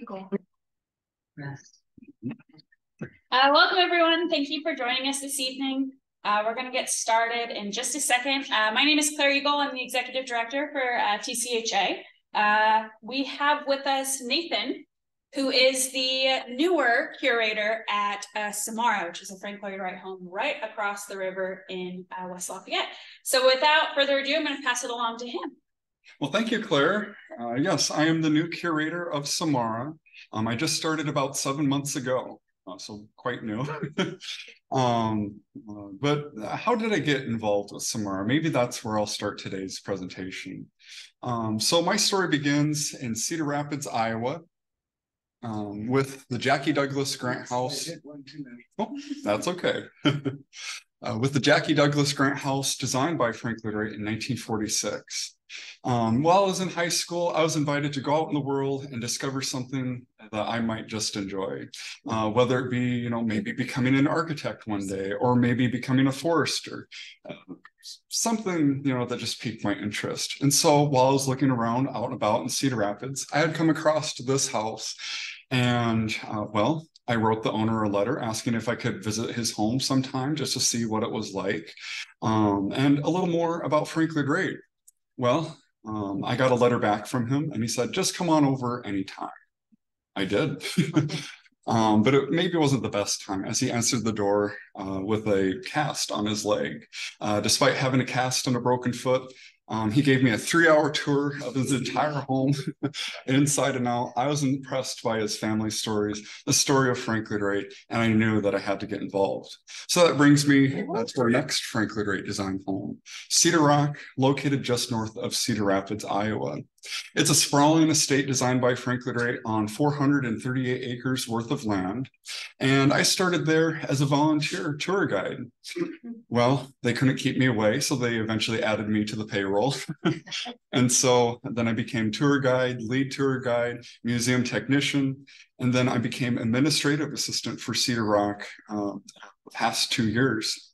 Cool. Welcome, everyone. Thank you for joining us this evening. We're going to get started in just a second. My name is Claire Eagle. I'm the Executive Director for TCHA. We have with us Nathan, who is the newer curator at Samara, which is a Frank Lloyd Wright home right across the river in West Lafayette. So without further ado, I'm going to pass it along to him. Well, thank you, Claire. Yes, I am the new curator of Samara. I just started about 7 months ago, so quite new. But how did I get involved with Samara? Maybe that's where I'll start today's presentation. So my story begins in Cedar Rapids, Iowa, with the Jackie Douglas Grant House. Oh, that's okay. With the Jackie Douglas Grant House designed by Frank Lloyd Wright in 1946. While I was in high school, I was invited to go out in the world and discover something that I might just enjoy, whether it be, maybe becoming an architect one day, or maybe becoming a forester, something, that just piqued my interest. And so while I was looking around out and about in Cedar Rapids, I had come across to this house, and I wrote the owner a letter asking if I could visit his home sometime just to see what it was like, and a little more about Frank Lloyd Wright. Well, I got a letter back from him, and he said, just come on over anytime. I did. But it maybe wasn't the best time, as he answered the door with a cast on his leg. Despite having a cast and a broken foot, he gave me a 3-hour tour of his entire home, inside and out. I was impressed by his family stories, the story of Frank Lloyd Wright, and I knew that I had to get involved. So that brings me to our next Frank Lloyd Wright design home, Cedar Rock, located just north of Cedar Rapids, Iowa. It's a sprawling estate designed by Frank Lloyd Wright on 438 acres worth of land. And I started there as a volunteer tour guide. Well, they couldn't keep me away, so they eventually added me to the payroll. And so then I became tour guide, lead tour guide, museum technician, and then I became administrative assistant for Cedar Rock the past 2 years,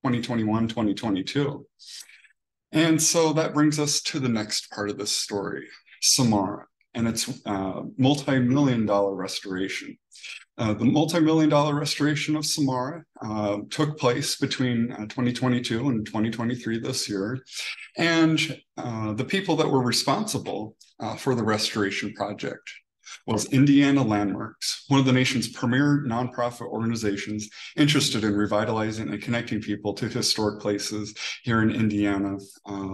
2021, 2022. And so that brings us to the next part of this story, Samara, and its multi-million-dollar restoration. The multi-million-dollar restoration of Samara took place between 2022 and 2023 this year. And the people that were responsible for the restoration project was Indiana Landmarks, one of the nation's premier nonprofit organizations interested in revitalizing and connecting people to historic places here in Indiana,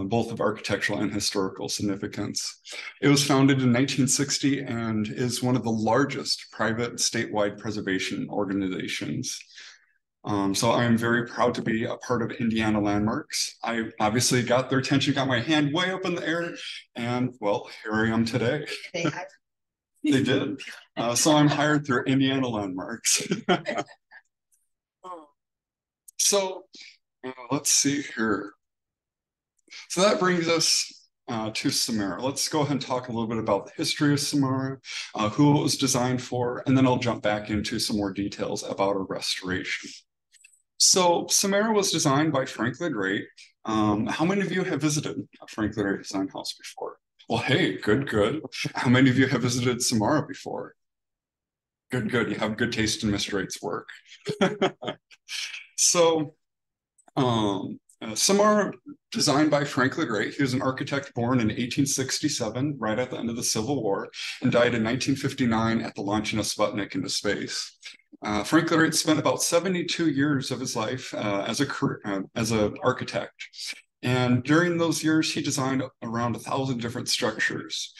both of architectural and historical significance. It was founded in 1960 and is one of the largest private statewide preservation organizations. So I'm very proud to be a part of Indiana Landmarks. I obviously got their attention, got my hand way up in the air, and well, here I am today. They did. So I'm hired through Indiana Landmarks. So let's see here. So that brings us to Samara. Let's go ahead and talk a little bit about the history of Samara, who it was designed for, and then I'll jump back into some more details about a restoration. So Samara was designed by Frank Lloyd Wright. How many of you have visited a Frank Lloyd Wright design house before? Well, hey, good. How many of you have visited Samara before? Good. You have good taste in Mr. Wright's work. So, Samara, designed by Frank Lloyd Wright. He was an architect born in 1867, right at the end of the Civil War, and died in 1959 at the launching of Sputnik into space. Frank Lloyd Wright spent about 72 years of his life as an architect. And during those years, he designed around 1,000 different structures.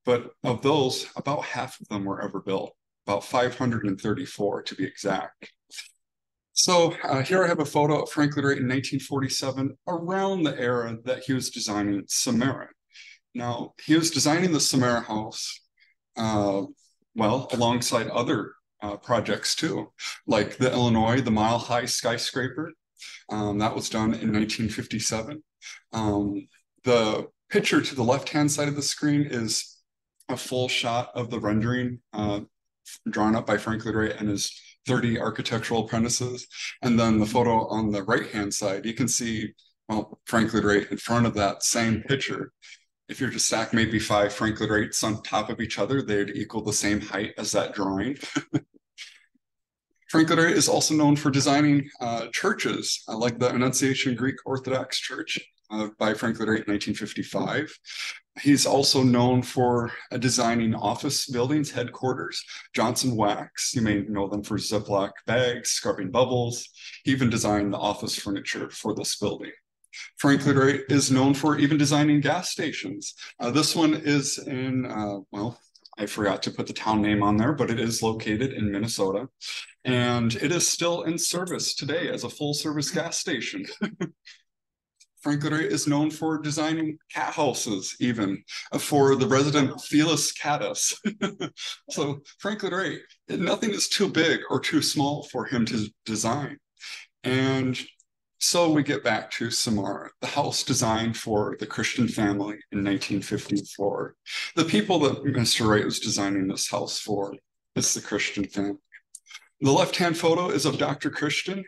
But of those, about half of them were ever built, about 534 to be exact. So here I have a photo of Frank Lloyd Wright in 1947, around the era that he was designing Samara. Now, he was designing the Samara house, alongside other projects too, like the Illinois, the Mile High skyscraper. That was done in 1957. The picture to the left-hand side of the screen is a full shot of the rendering drawn up by Frank Lloyd Wright and his 30 architectural apprentices. And then the photo on the right-hand side, you can see Frank Lloyd Wright in front of that same picture. if you're to stack maybe 5 Frank Lloyd Wrights on top of each other, they'd equal the same height as that drawing. Frank Lloyd Wright is also known for designing churches, like the Annunciation Greek Orthodox Church by Frank Lloyd Wright in 1955. He's also known for designing office buildings, headquarters, Johnson Wax. You may know them for Ziploc bags, scrubbing bubbles. He even designed the office furniture for this building. Frank Lloyd Wright is known for even designing gas stations. This one is in, well, I forgot to put the town name on there, but it is located in Minnesota. And it is still in service today as a full-service gas station. Frank Lloyd Wright is known for designing cat houses, even for the resident Felis catus. So Frank Lloyd Wright, nothing is too big or too small for him to design. And so we get back to Samara, the house designed for the Christian family in 1954. The people that Mr. Wright was designing this house for is the Christian family. The left-hand photo is of Dr. Christian.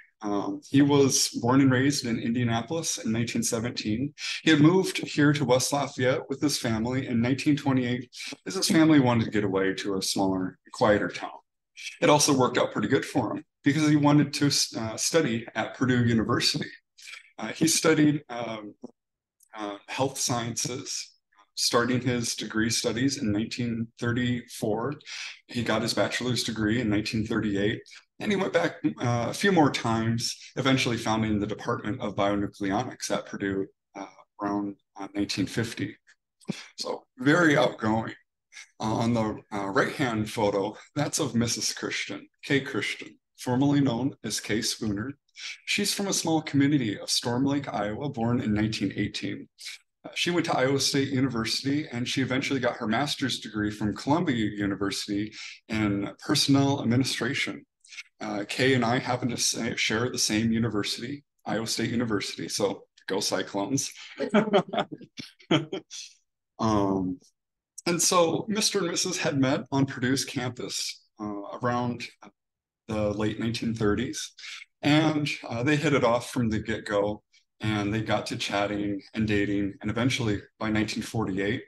He was born and raised in Indianapolis in 1917. He had moved here to West Lafayette with his family in 1928 as his family wanted to get away to a smaller, quieter town. It also worked out pretty good for him because he wanted to study at Purdue University. He studied health sciences, starting his degree studies in 1934. He got his bachelor's degree in 1938, and he went back a few more times, eventually founding the Department of Bionucleonics at Purdue around 1950. So very outgoing. On the right-hand photo, that's of Mrs. Christian, Kay Christian, formerly known as Kay Spooner. She's from a small community of Storm Lake, Iowa, born in 1918. She went to Iowa State University, and she eventually got her master's degree from Columbia University in personnel administration. Kay and I happen to share the same university, Iowa State University, so go Cyclones. And so Mr. and Mrs. had met on Purdue's campus around the late 1930s, and they hit it off from the get-go, and they got to chatting and dating, and eventually by 1948,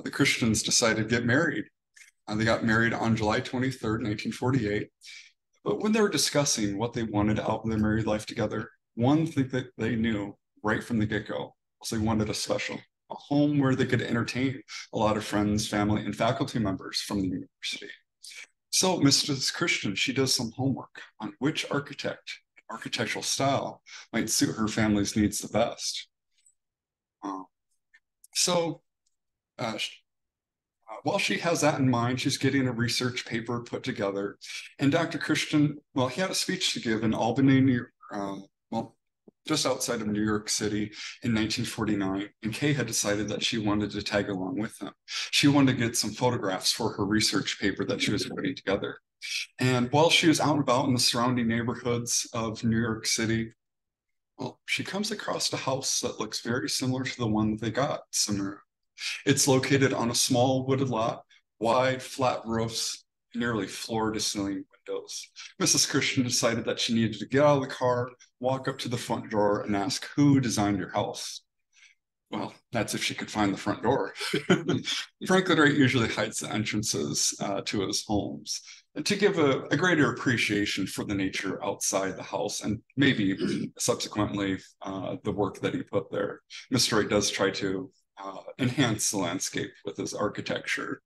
the Christians decided to get married. They got married on July 23rd, 1948, but when they were discussing what they wanted out of their married life together, one thing that they knew right from the get-go was they wanted a home where they could entertain a lot of friends, family, and faculty members from the university. So Mrs. Christian, she does some homework on which architectural style might suit her family's needs the best. While she has that in mind, she's getting a research paper put together. And Dr. Christian, well, he had a speech to give in Albany, just outside of New York City in 1949, and Kay had decided that she wanted to tag along with him. She wanted to get some photographs for her research paper that she was putting together. And while she was out and about in the surrounding neighborhoods of New York City, well, she comes across a house that looks very similar to the one that they got, Samara. It's located on a small wooded lot, wide, flat roofs, nearly floor-to-ceiling windows. Mrs. Christian decided that she needed to get out of the car, walk up to the front door, and ask, "Who designed your house?" Well, that's if she could find the front door. Frank Lloyd Wright usually hides the entrances to his homes to give a greater appreciation for the nature outside the house, and maybe subsequently the work that he put there. Mr. Wright does try to enhance the landscape with his architecture.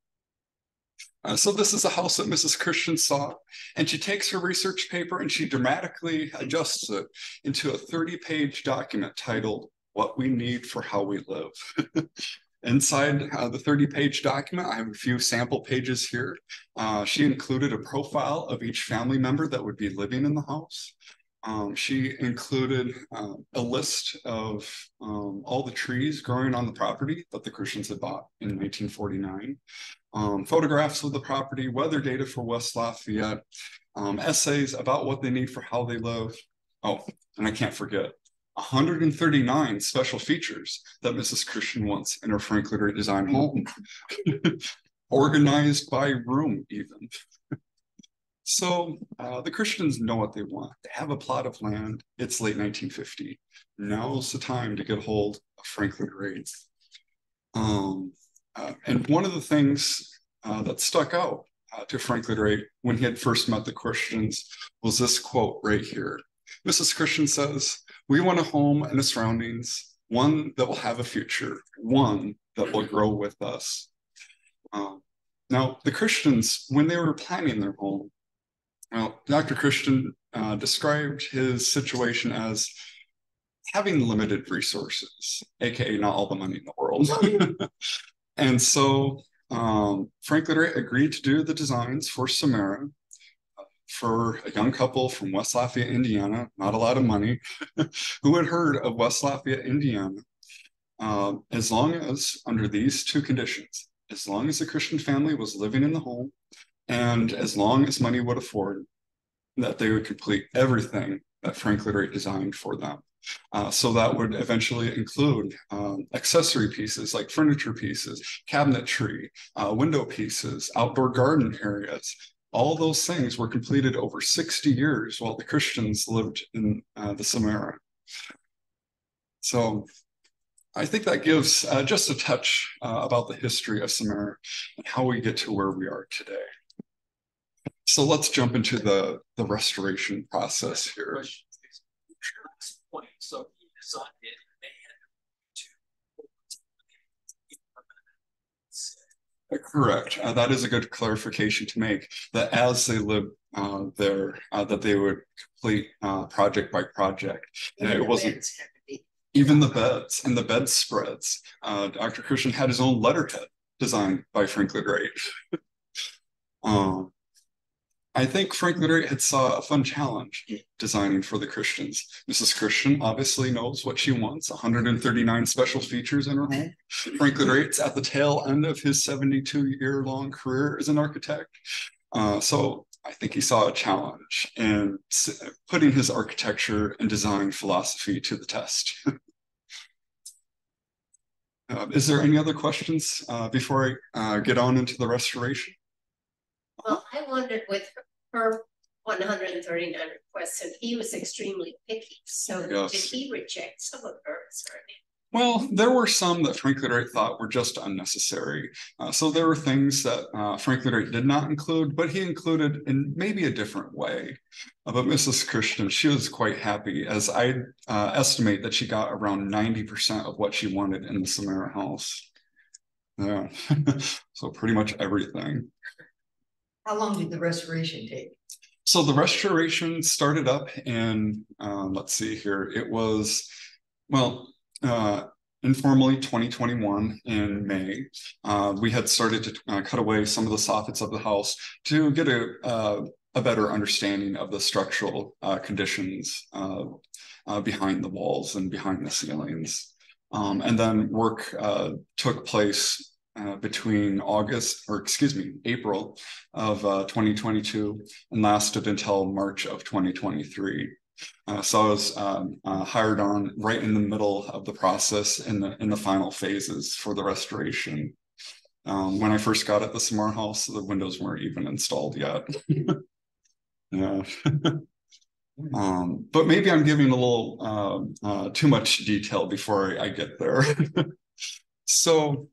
So this is a house that Mrs. Christian saw, and she takes her research paper and she dramatically adjusts it into a 30-page document titled "What We Need for How We Live." Inside the 30-page document, I have a few sample pages here. She included a profile of each family member that would be living in the house. She included a list of all the trees growing on the property that the Christians had bought in 1949. Photographs of the property, weather data for West Lafayette, essays about what they need for how they live. Oh, and I can't forget 139 special features that Mrs. Christian wants in her Frank Lloyd Wright design home, organized by room even. So the Christians know what they want. They have a plot of land. It's late 1950. Now's the time to get hold of Frank Lloyd Wright. And one of the things that stuck out to Frank Lloyd Wright when he had first met the Christians was this quote right here. Mrs. Christian says, "We want a home and a surroundings, one that will have a future, one that will grow with us." Now, the Christians, when they were planning their home, well, Dr. Christian described his situation as having limited resources, aka not all the money in the world. And so Frank Lloyd Wright agreed to do the designs for Samara for a young couple from West Lafayette, Indiana, not a lot of money, who had heard of West Lafayette, Indiana, as long as, under these two conditions, as long as the Christian family was living in the home, and as long as money would afford, that they would complete everything that Frank Lloyd Wright designed for them. So that would eventually include accessory pieces like furniture pieces, cabinetry, window pieces, outdoor garden areas. All those things were completed over 60 years while the Christians lived in the Samara. So I think that gives just a touch about the history of Samara and how we get to where we are today. So let's jump into the restoration process here. So he decided Correct. That is a good clarification to make, that as they lived there, that they would complete project by project. And it wasn't even the beds and the bed spreads. Dr. Christian had his own letterhead designed by Frank Lloyd Wright. I think Frank Lloyd Wright had saw a fun challenge designing for the Christians. Mrs. Christian obviously knows what she wants, 139 special features in her home. Frank Lloyd Wright's at the tail end of his 72-year-long career as an architect. So I think he saw a challenge in putting his architecture and design philosophy to the test. Is there any other questions before I get on into the restoration? Well, I wondered with her 139 requests, and he was extremely picky. So yes. Did he reject some of hers? Well, there were some that Frank Lloyd Wright thought were just unnecessary. So there were things that Frank Lloyd Wright did not include, but he included in maybe a different way. But Mrs. Christian, she was quite happy, as I estimate that she got around 90% of what she wanted in the Samara house. Yeah, so pretty much everything. How long did the restoration take? So the restoration started up in, let's see here, it was, well, informally 2021 in May. We had started to cut away some of the soffits of the house to get a better understanding of the structural conditions behind the walls and behind the ceilings. And then work took place between April of 2022 and lasted until March of 2023. So I was hired on right in the middle of the process in the final phases for the restoration. When I first got at the Samara house, the windows weren't even installed yet. Yeah. But maybe I'm giving a little too much detail before I get there. So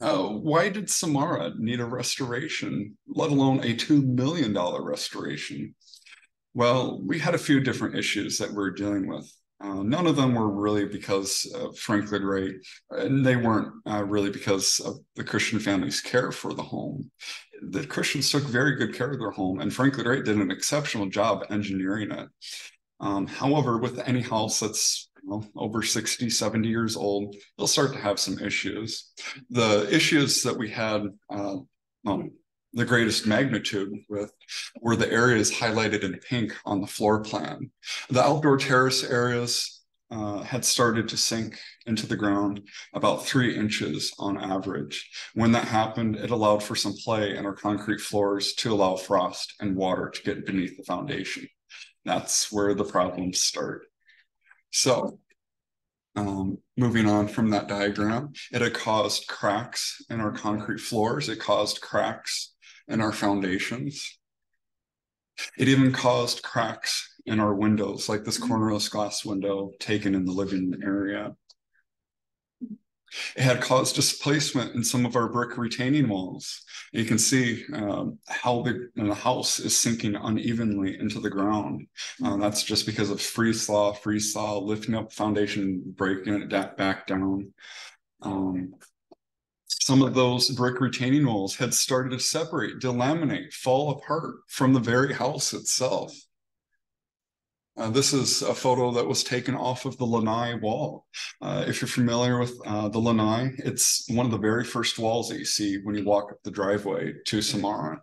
why did Samara need a restoration, let alone a $2 million restoration? Well, we had a few different issues that we were dealing with. None of them were really because of Frank Lloyd Wright, and they weren't really because of the Christian family's care for the home. The Christians took very good care of their home, and Frank Lloyd Wright did an exceptional job engineering it. However, with any house that's over 60, 70 years old, they'll start to have some issues. The issues that we had the greatest magnitude with were the areas highlighted in pink on the floor plan. The outdoor terrace areas had started to sink into the ground about 3 inches on average. When that happened, it allowed for some play in our concrete floors to allow frost and water to get beneath the foundation. That's where the problems start. So moving on from that diagram, it had caused cracks in our concrete floors. It caused cracks in our foundations. It even caused cracks in our windows, like this cornerless glass window taken in the living area. It had caused displacement in some of our brick retaining walls. You can see how the house is sinking unevenly into the ground. That's just because of freeze thaw, lifting up the foundation, breaking it back down. Some of those brick retaining walls had started to separate, delaminate, fall apart from the very house itself. This is a photo that was taken off of the lanai wall. If you're familiar with the lanai, it's one of the very first walls that you see when you walk up the driveway to Samara.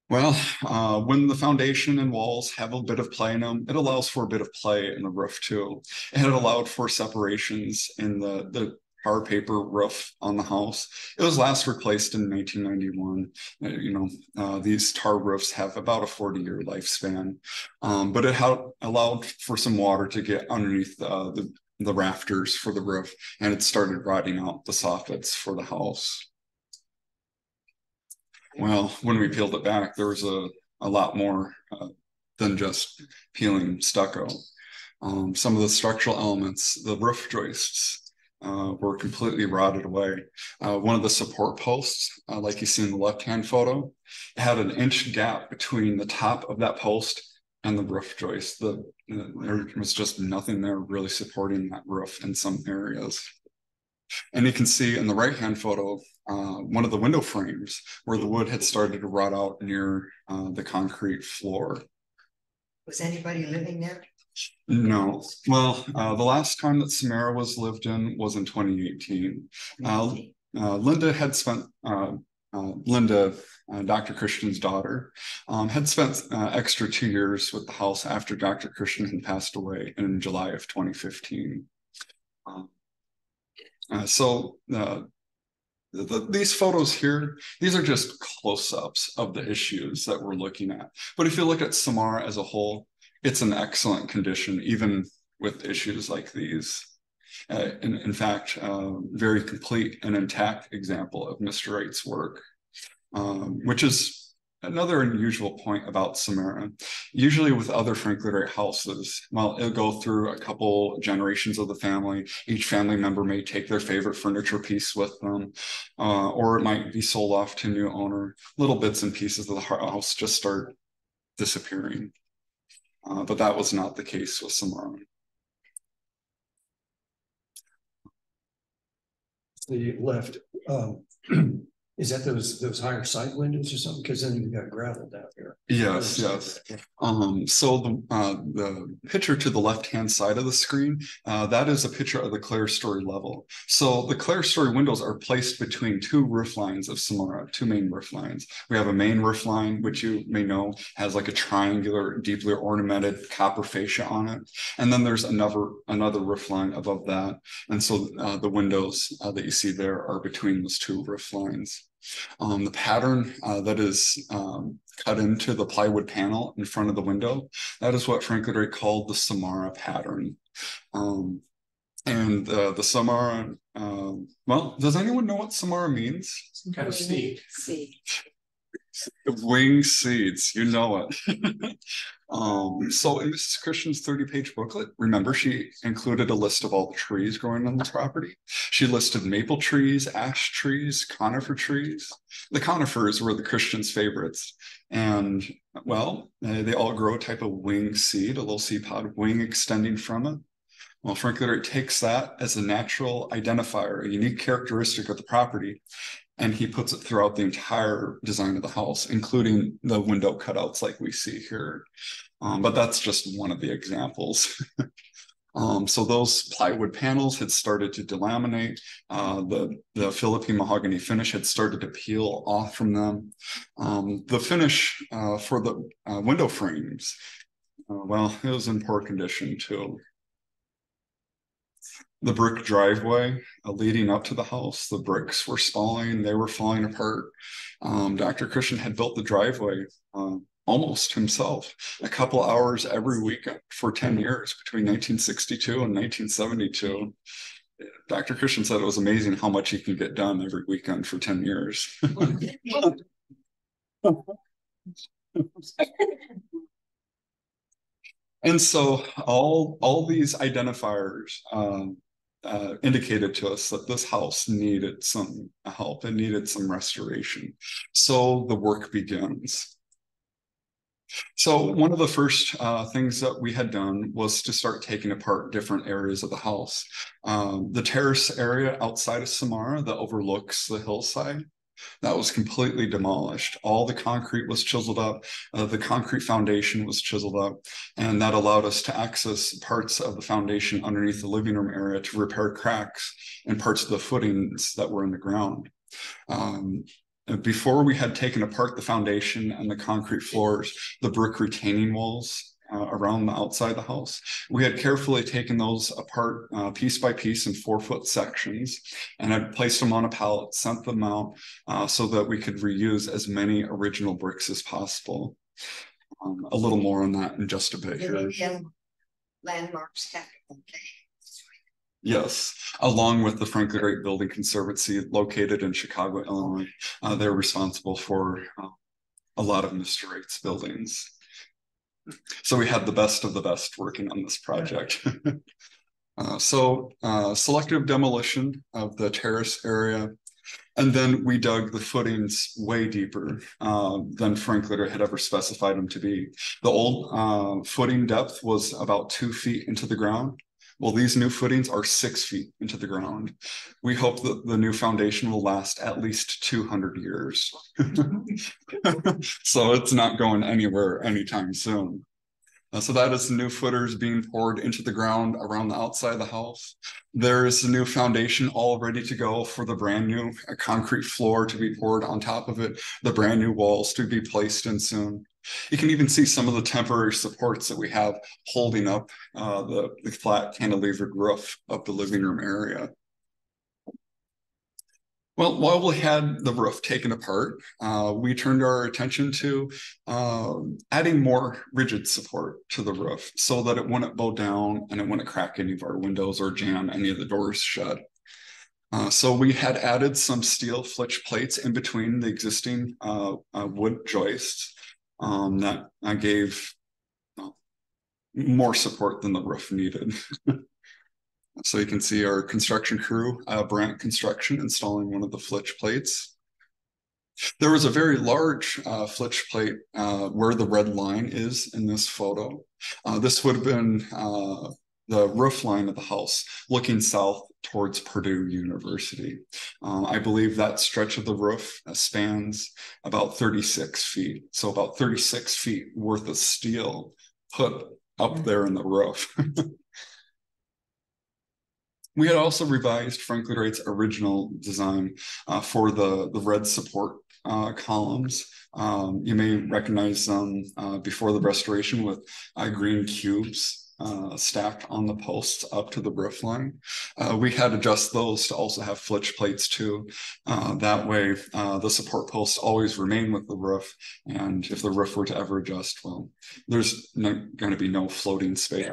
Well, when the foundation and walls have a bit of play in them, it allows for a bit of play in the roof too. It had allowed for separations in the tar paper roof on the house. It was last replaced in 1991. These tar roofs have about a 40-year lifespan, but it had allowed for some water to get underneath the rafters for the roof, and it started rotting out the soffits for the house. Well, when we peeled it back, there was a lot more than just peeling stucco. Some of the structural elements, the roof joists, were completely rotted away. One of the support posts, like you see in the left-hand photo, it had an inch gap between the top of that post and the roof joist. There was just nothing there really supporting that roof in some areas. And you can see in the right-hand photo, one of the window frames where the wood had started to rot out near the concrete floor. Was anybody living there? No. Well, the last time that Samara was lived in was in 2018. Linda had spent, Dr. Christian's daughter, had spent extra 2 years with the house after Dr. Christian had passed away in July of 2015. These photos here, these are just close-ups of the issues that we're looking at. But if you look at Samara as a whole, it's an excellent condition, even with issues like these. In fact, very complete and intact example of Mr. Wright's work, which is another unusual point about Samara. Usually with other Frank Lloyd Wright houses, well, it'll go through a couple generations of the family. Each family member may take their favorite furniture piece with them, or it might be sold off to a new owner. Little bits and pieces of the house just start disappearing. But that was not the case with Samara. The left, is that those higher side windows or something? Because then you've got gravel down here. Yes, yes. So the picture to the left-hand side of the screen, that is a picture of the clerestory level. So the clerestory windows are placed between two roof lines of Samara, two main roof lines. We have a main roof line, which you may know has like a triangular, deeply ornamented copper fascia on it. And then there's another roof line above that. And so the windows that you see there are between those two roof lines. The pattern that is cut into the plywood panel in front of the window, that is what Frank Lloyd Wright called the Samara pattern. And the Samara, well, does anyone know what Samara means? Some kind of seed. Wing seeds, you know it. So in Mrs. Christian's 30-page booklet, remember she included a list of all the trees growing on this property. She listed maple trees, ash trees, conifer trees. The conifers were the Christians' favorites. And well, they all grow a type of wing seed, a little seed pod wing extending from it. Well, Frank Lloyd Wright takes that as a natural identifier, a unique characteristic of the property, and he puts it throughout the entire design of the house, including the window cutouts like we see here. But that's just one of the examples. So those plywood panels had started to delaminate. The Philippine mahogany finish had started to peel off from them. The finish for the window frames, well, it was in poor condition too. The brick driveway leading up to the house, the bricks were stalling, they were falling apart. Dr. Christian had built the driveway almost himself, a couple hours every weekend for 10 years between 1962 and 1972. Dr. Christian said it was amazing how much he could get done every weekend for 10 years. And so all these identifiers indicated to us that this house needed some help. It needed some restoration. So the work begins. So one of the first things that we had done was to start taking apart different areas of the house. The terrace area outside of Samara that overlooks the hillside, that was completely demolished. All the concrete was chiseled up. The concrete foundation was chiseled up, and that allowed us to access parts of the foundation underneath the living room area to repair cracks and parts of the footings that were in the ground. Before we had taken apart the foundation and the concrete floors, the brick retaining walls around the outside of the house, we had carefully taken those apart piece by piece in 4-foot sections, and had placed them on a pallet, sent them out so that we could reuse as many original bricks as possible. A little more on that in just a bit here. Landmarks technical. Yes, along with the Frank Lloyd Wright Building Conservancy located in Chicago, Illinois. They're responsible for a lot of Mr. Wright's buildings. So we had the best of the best working on this project. Selective demolition of the terrace area. And then we dug the footings way deeper than Frank Lloyd Wright had ever specified them to be. The old footing depth was about 2 feet into the ground. Well, these new footings are 6 feet into the ground. We hope that the new foundation will last at least 200 years. So it's not going anywhere anytime soon. So that is the new footers being poured into the ground around the outside of the house. There is a new foundation all ready to go for the brand new concrete floor to be poured on top of it, the brand new walls to be placed in soon. You can even see some of the temporary supports that we have holding up the flat cantilevered roof of the living room area. Well, while we had the roof taken apart, we turned our attention to adding more rigid support to the roof so that it wouldn't bow down and it wouldn't crack any of our windows or jam any of the doors shut. So we had added some steel flitch plates in between the existing wood joists that gave more support than the roof needed. So you can see our construction crew, Brandt Construction, installing one of the flitch plates. There was a very large flitch plate where the red line is in this photo. This would have been the roof line of the house looking south towards Purdue University. I believe that stretch of the roof spans about 36 feet. So about 36 feet worth of steel put up there in the roof. We had also revised Frank Lloyd Wright's original design for the red support columns. You may recognize them before the restoration with green cubes stacked on the posts up to the roof line. We had to adjust those to also have flitch plates too. That way the support posts always remain with the roof, and if the roof were to ever adjust, well, there's going to be no floating space.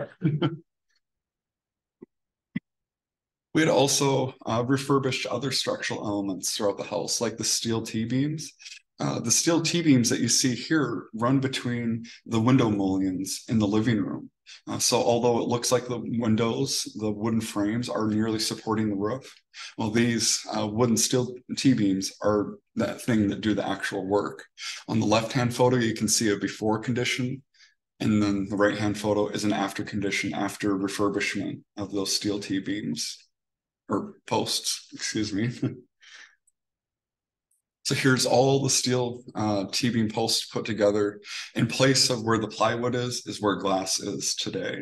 We had also refurbished other structural elements throughout the house, like the steel T-beams. The steel T-beams that you see here run between the window mullions in the living room. So although it looks like the windows, the wooden frames are nearly supporting the roof, well, these wooden steel T-beams are that thing that do the actual work. On the left-hand photo, you can see a before condition, and then the right-hand photo is an after condition after refurbishment of those steel T-beams. Or posts, excuse me. So here's all the steel T-beam posts put together. In place of where the plywood is where glass is today.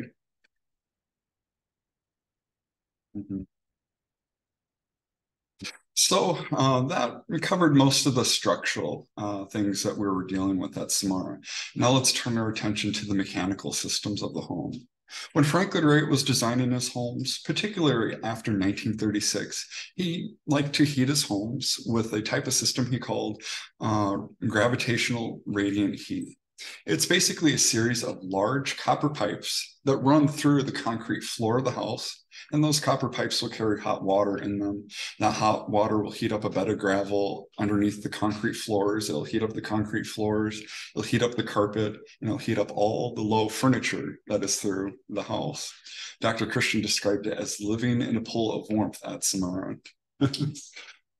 So that covered most of the structural things that we were dealing with at Samara. Now let's turn our attention to the mechanical systems of the home. When Frank Lloyd Wright was designing his homes, particularly after 1936, he liked to heat his homes with a type of system he called gravitational radiant heat. It's basically a series of large copper pipes that run through the concrete floor of the house And those copper pipes will carry hot water in them. That hot water will heat up a bed of gravel underneath the concrete floors. It'll heat up the concrete floors. It'll heat up the carpet, and it'll heat up all the low furniture that is through the house. Dr. Christian described it as living in a pool of warmth at Samara. But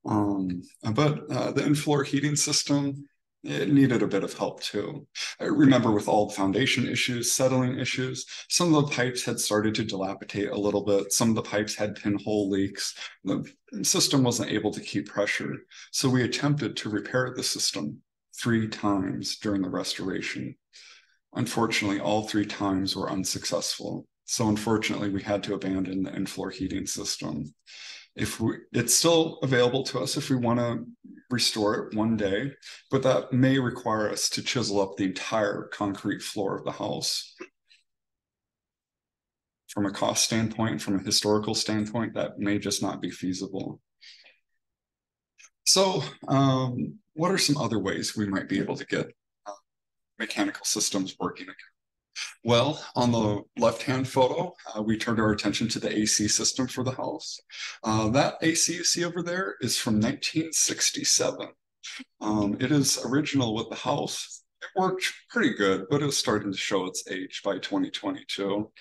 the in-floor heating system, it needed a bit of help too. I remember with all the foundation issues, settling issues, some of the pipes had started to dilapidate a little bit. Some of the pipes had pinhole leaks. The system wasn't able to keep pressure. So we attempted to repair the system 3 times during the restoration. Unfortunately, all 3 times were unsuccessful. So unfortunately, we had to abandon the in-floor heating system. It's still available to us if we want to restore it one day, but that may require us to chisel up the entire concrete floor of the house. From a cost standpoint, from a historical standpoint, that may just not be feasible. So what are some other ways we might be able to get mechanical systems working again? Well, on the left-hand photo, we turned our attention to the AC system for the house. That AC you see over there is from 1967. It is original with the house. It worked pretty good, but it was starting to show its age by 2022.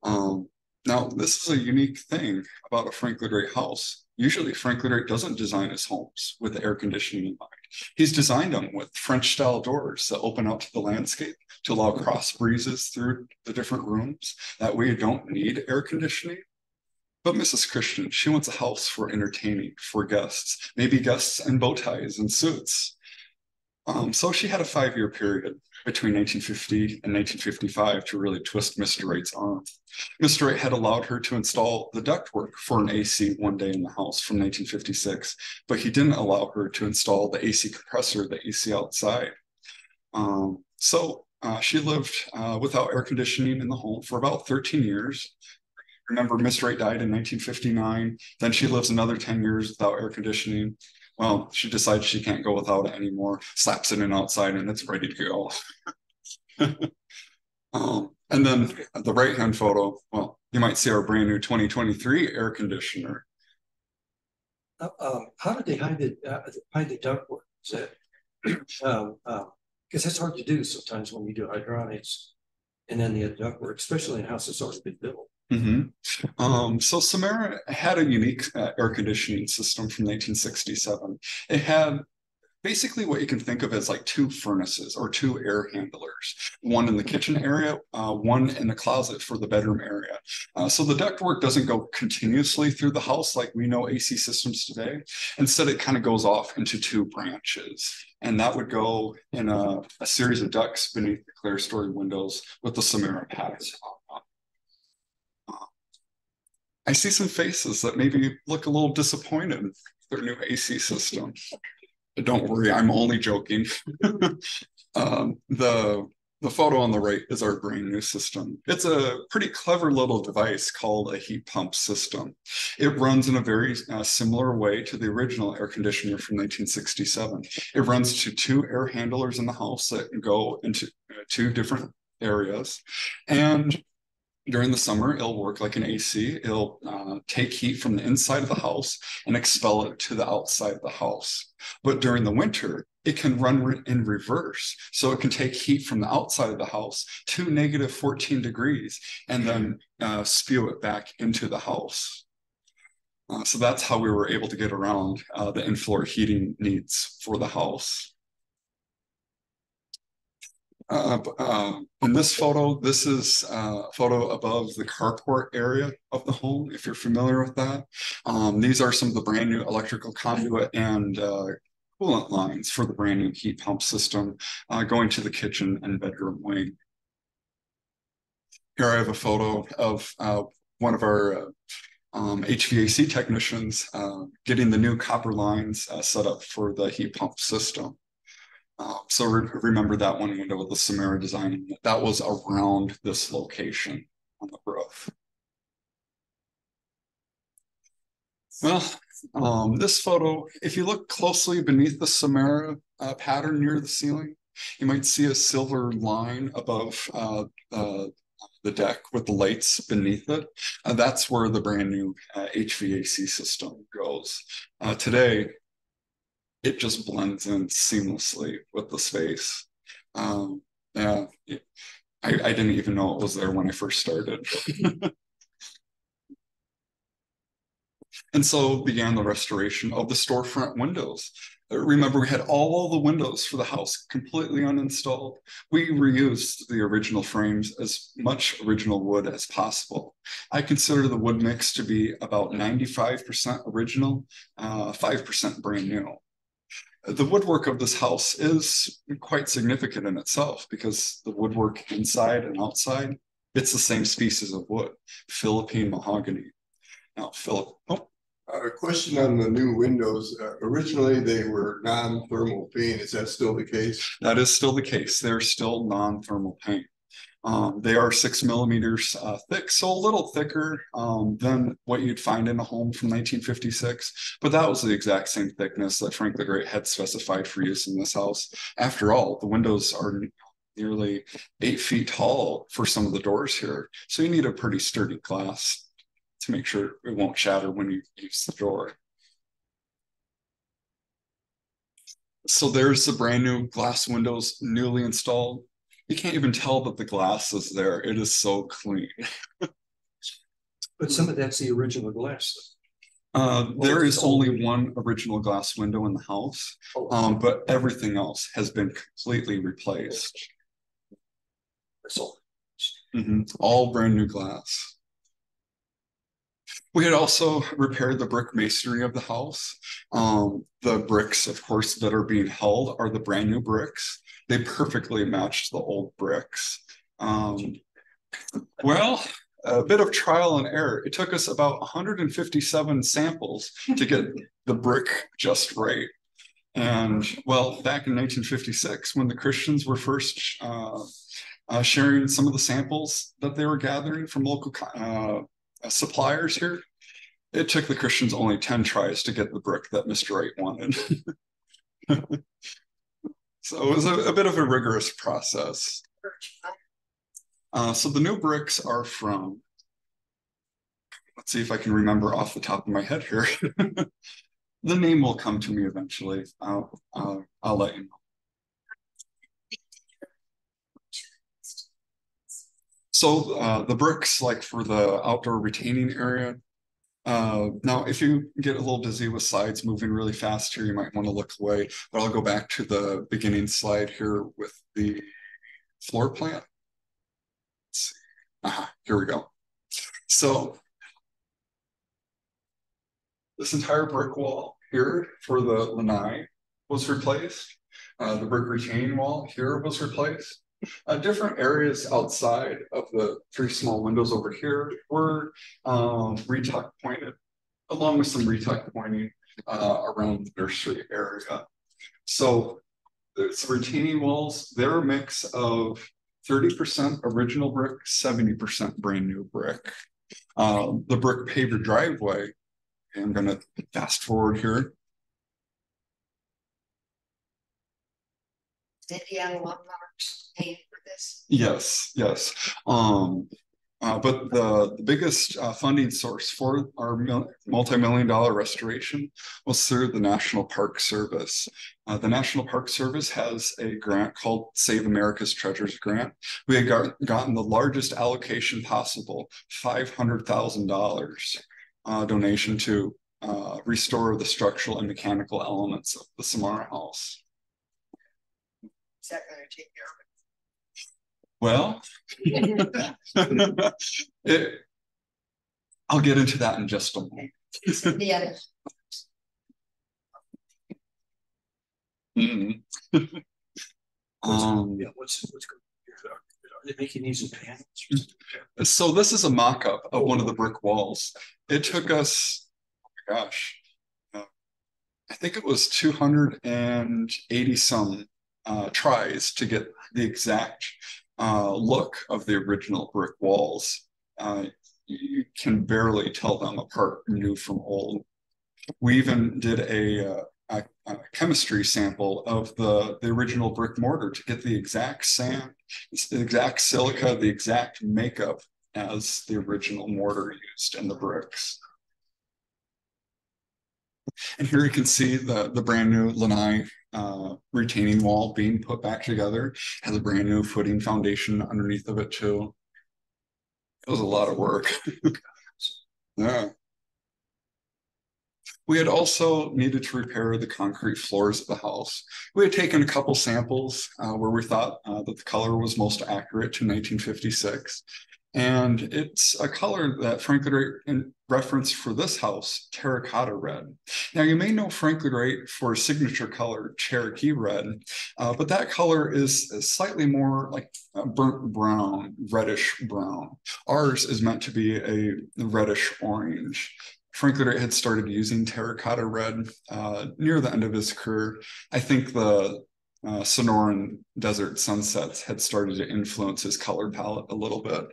Now, this is a unique thing about a Frank Lloyd Wright house. Usually, Frank Lloyd Wright doesn't design his homes with air conditioning in mind. He's designed them with French-style doors that open out to the landscape to allow cross breezes through the different rooms. That way you don't need air conditioning. But Mrs. Christian, she wants a house for entertaining, for guests, maybe guests in bow ties and suits. So she had a 5-year period between 1950 and 1955 to really twist Mr. Wright's arm. Mr. Wright had allowed her to install the ductwork for an AC one day in the house from 1956, but he didn't allow her to install the AC compressor that you see outside. So she lived without air conditioning in the home for about 13 years. Remember, Mr. Wright died in 1959. Then she lives another 10 years without air conditioning. Well, she decides she can't go without it anymore, slaps it in outside, and it's ready to go. And then the right-hand photo, well, you might see our brand new 2023 air conditioner. How did they hide the ductwork? Because that's hard to do sometimes when you do hydronics and then the ductwork, especially in a house that's already been built. Mm-hmm. So Samara had a unique air conditioning system from 1967. It had basically what you can think of as like 2 furnaces or 2 air handlers, one in the kitchen area, one in the closet for the bedroom area. So the ductwork doesn't go continuously through the house like we know AC systems today. Instead, it kind of goes off into 2 branches. And that would go in a series of ducts beneath the clerestory windows with the Samara pads. I see some faces that maybe look a little disappointed with their new AC system. Don't worry, I'm only joking. The photo on the right is our brand new system. It's a pretty clever little device called a heat pump system. It runs in a very similar way to the original air conditioner from 1967. It runs to 2 air handlers in the house that go into 2 different areas. And during the summer, it'll work like an AC. It'll take heat from the inside of the house and expel it to the outside of the house. But during the winter, it can run in reverse. So it can take heat from the outside of the house to -14 degrees and then spew it back into the house. So that's how we were able to get around the in-floor heating needs for the house. In this photo, this is a photo above the carport area of the home, if you're familiar with that. These are some of the brand new electrical conduit and coolant lines for the brand new heat pump system going to the kitchen and bedroom wing. Here I have a photo of one of our HVAC technicians getting the new copper lines set up for the heat pump system. So remember that one window with the Samara design. That was around this location on the roof. Well, this photo, if you look closely beneath the Samara pattern near the ceiling, you might see a silver line above the the deck with the lights beneath it. That's where the brand new HVAC system goes. Today, it just blends in seamlessly with the space. Yeah, I didn't even know it was there when I first started. And so began the restoration of the storefront windows. Remember, we had all the windows for the house completely uninstalled. We reused the original frames, as much original wood as possible. I consider the wood mix to be about 95% original, 5% brand new. The woodwork of this house is quite significant in itself because the woodwork inside and outside, it's the same species of wood, Philippine mahogany. Now, Philip, A question on the new windows. Originally, they were non-thermal paint. Is that still the case? That is still the case. They're still non-thermal paint. They are 6 millimeters thick, so a little thicker than what you'd find in a home from 1956. But that was the exact same thickness that Frank Lloyd Wright had specified for use in this house. After all, the windows are nearly 8 feet tall for some of the doors here. So you need a pretty sturdy glass to make sure it won't shatter when you use the door. So there's the brand new glass windows newly installed. You can't even tell that the glass is there. It is so clean. But some of that's the original glass. There is only one original glass window in the house, but everything else has been completely replaced. That's all. All brand new glass. We had also repaired the brick masonry of the house. The bricks, of course, that are being held are the brand new bricks. They perfectly matched the old bricks. Well, a bit of trial and error. It took us about 157 samples to get the brick just right. And well, back in 1956, when the Christians were first sharing some of the samples that they were gathering from local suppliers here, it took the Christians only 10 tries to get the brick that Mr. Wright wanted. So it was a bit of a rigorous process. So the new bricks are from, let's see if I can remember off the top of my head here. The name will come to me eventually. I'll let you know. So the bricks, like for the outdoor retaining area. Now, if you get a little dizzy with slides moving really fast here, you might want to look away, but I'll go back to the beginning slide here with the floor plan. Let's see. Here we go. So this entire brick wall here for the lanai was replaced. The brick retaining wall here was replaced. Different areas outside of the 3 small windows over here were retuck pointed, along with some retuck pointing around the nursery area. So the retaining walls, they're a mix of 30% original brick, 70% brand new brick. The brick paver driveway, I'm going to fast forward here. Did the analog marks pay for this? Yes, yes. But the biggest funding source for our multi-million-dollar restoration was through the National Park Service. The National Park Service has a grant called Save America's Treasures Grant. We had gotten the largest allocation possible, $500,000 donation to restore the structural and mechanical elements of the Samara house. Is that going to take care Well, I'll get into that in just a moment. the other? What's going on? Are they making these in panels? So this is a mock-up of one of the brick walls. It took us, oh my gosh, I think it was 280 some tries to get the exact look of the original brick walls. You can barely tell them apart, new from old. We even did a a chemistry sample of the original brick mortar to get the exact sand, the exact silica, the exact makeup as the original mortar used in the bricks. And here you can see the brand new lanai retaining wall being put back together. Has a brand new footing foundation underneath of it too. It was a lot of work. Yeah. We had also needed to repair the concrete floors of the house. We had taken a couple samples where we thought that the color was most accurate to 1956. And it's a color that Frank Lloyd Wright referenced for this house, terracotta red. Now you may know Frank Lloyd Wright for his signature color, Cherokee red, but that color is slightly more like burnt brown, reddish brown. Ours is meant to be a reddish orange. Frank Lloyd Wright had started using terracotta red near the end of his career. I think the Sonoran desert sunsets had started to influence his color palette a little bit.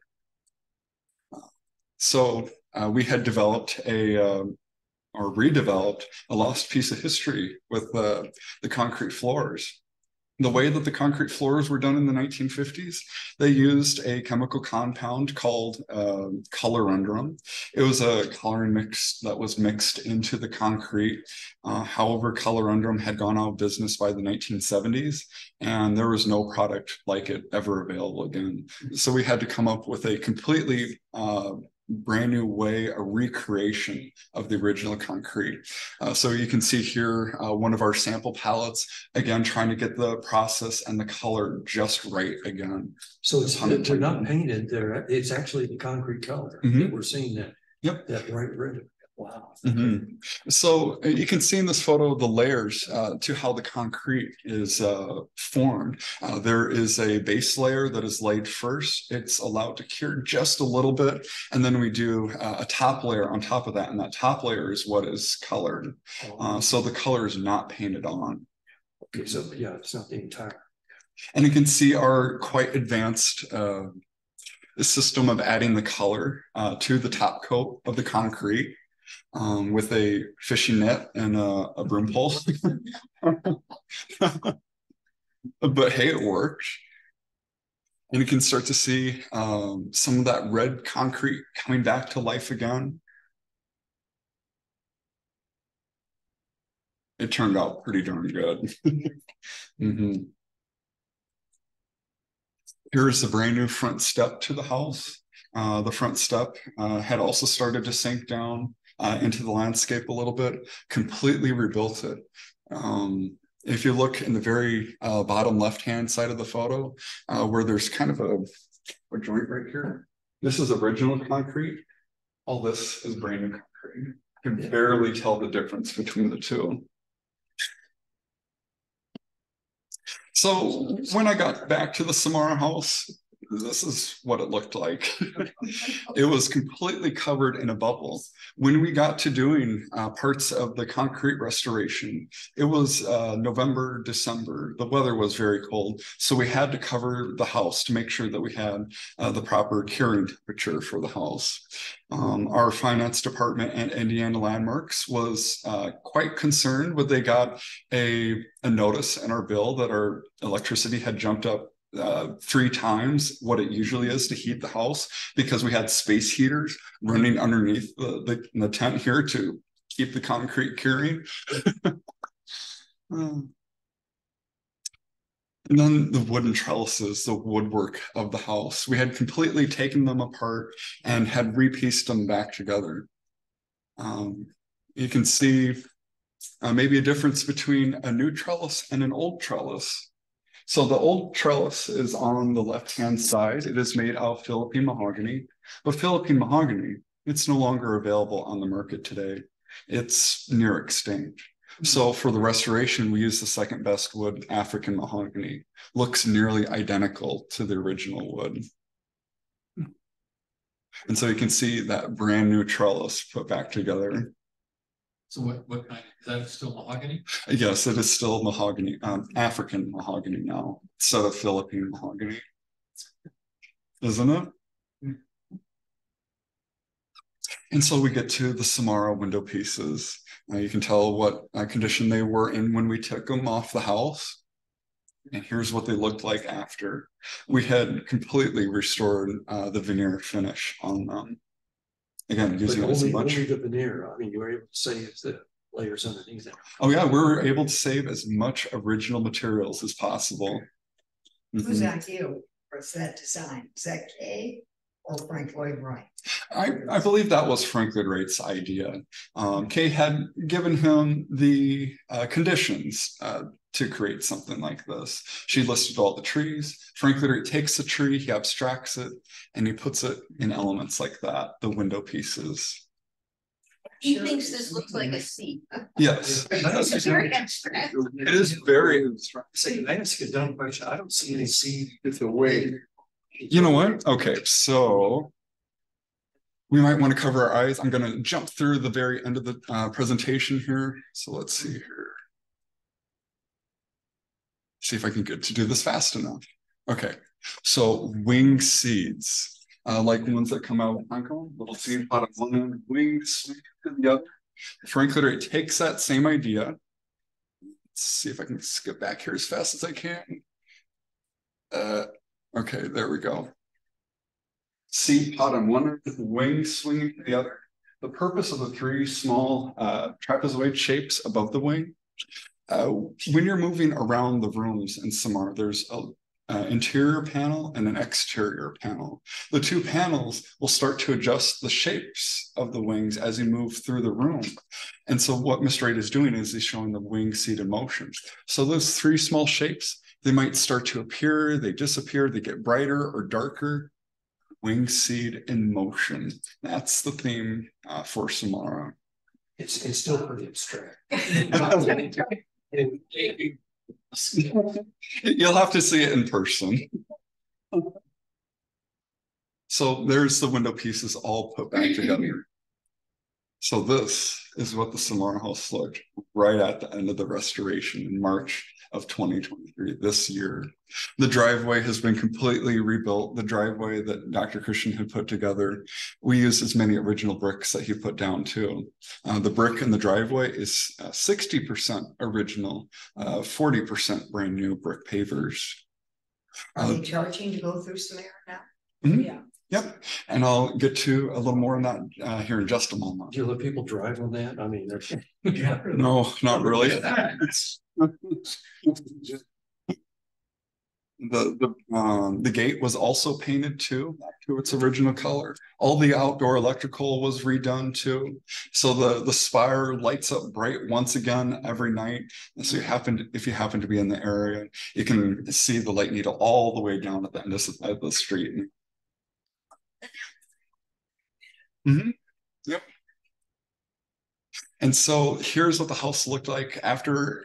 So we had developed or redeveloped a lost piece of history with the concrete floors. The way that the concrete floors were done in the 1950s, they used a chemical compound called colorundrum. It was a coloring mix that was mixed into the concrete. However, colorundrum had gone out of business by the 1970s, and there was no product like it ever available again. So we had to come up with a completely brand new way, a recreation of the original concrete. So you can see here one of our sample palettes, again, trying to get the process and the color just right again. So they're not painted there. It's actually the concrete color that we're seeing that. Yep. That bright red. Wow. So you can see in this photo the layers to how the concrete is formed. There is a base layer that is laid first. It's allowed to cure just a little bit. And then we do a top layer on top of that. And that top layer is what is colored. So the color is not painted on. Okay, so yeah, it's not the entire. And you can see our quite advanced system of adding the color to the top coat of the concrete. With a fishing net and a broom pole. But hey, it worked. And you can start to see some of that red concrete coming back to life again. It turned out pretty darn good. Here's the brand new front step to the house. The front step had also started to sink down into the landscape a little bit, completely rebuilt it. If you look in the very bottom left-hand side of the photo, where there's kind of a joint right here, this is original concrete. All this is brand new concrete. You can barely tell the difference between the two. So when I got back to the Samara house, this is what it looked like. It was completely covered in a bubble. When we got to doing parts of the concrete restoration, it was November, December. The weather was very cold, so we had to cover the house to make sure that we had the proper curing temperature for the house. Our finance department and Indiana Landmarks was quite concerned when they got a notice in our bill that our electricity had jumped up 3 times what it usually is to heat the house, because we had space heaters running underneath the tent here to keep the concrete curing. And then the wooden trellises, the woodwork of the house, we had completely taken them apart and had repieced them back together. You can see maybe a difference between a new trellis and an old trellis. So the old trellis is on the left-hand side. It is made out of Philippine mahogany, but Philippine mahogany, it's no longer available on the market today. It's near extinct. So for the restoration, we use the second best wood, African mahogany. Looks nearly identical to the original wood. And so you can see that brand new trellis put back together. So what kind? Is that still mahogany? Yes, it is still mahogany, African mahogany now, instead of Philippine mahogany. Isn't it? And so we get to the Samara window pieces. You can tell what condition they were in when we took them off the house. And here's what they looked like after. We had completely restored the veneer finish on them. Again, using as much. Only the veneer. I mean, you were able to save the layers underneath it. Oh yeah, we were able to save as much original materials as possible. Whose idea was that design? Is that Kay or Frank Lloyd Wright? I believe that was Frank Lloyd Wright's idea. Kay had given him the conditions to create something like this. She listed all the trees. Frank Lloyd Wright takes the tree, he abstracts it, and he puts it in elements like that, the window pieces. He thinks this looks like a seat. Yes. It's very abstract. It is very abstract. Say, I ask a dumb question. I don't see any seed. It's a way. You know what? Okay, so we might want to cover our eyes. I'm going to jump through the very end of the presentation here. So let's see here. See if I can get to do this fast enough. Okay, so wing seeds. Like the ones that come out of Michael, little seed pot of one wing swing to the other. Frank Lloyd Wright takes that same idea. Let's see if I can skip back here as fast as I can. Okay, there we go. Seed pod on one, wing swinging to the other. The purpose of the three small trapezoid shapes above the wing. When you're moving around the rooms in Samara, there's an interior panel and an exterior panel. The two panels will start to adjust the shapes of the wings as you move through the room. And so what Mr. Wright is doing is he's showing the wing seed in motion. So those three small shapes, they might start to appear, they disappear, they get brighter or darker. Wing seed in motion. That's the theme for Samara. It's still pretty abstract. You'll have to see it in person. So there's the window pieces all put back together. So this is what the Samara house looked right at the end of the restoration in March of 2023, this year. The driveway has been completely rebuilt. The driveway that Dr. Christian had put together, we used as many original bricks that he put down too. The brick in the driveway is 60% original, 40% brand new brick pavers. Are they charging to go through Samara now? Mm-hmm. Yeah. Yep, and I'll get to a little more on that here in just a moment. Do you let people drive on that? I mean, No, not really. The gate was also painted too, back to its original color. All the outdoor electrical was redone too. So the spire lights up bright once again every night. And so if you happen to be in the area, you can see the light needle all the way down at the end of the street. Mm-hmm. Yep. And so here's what the house looked like after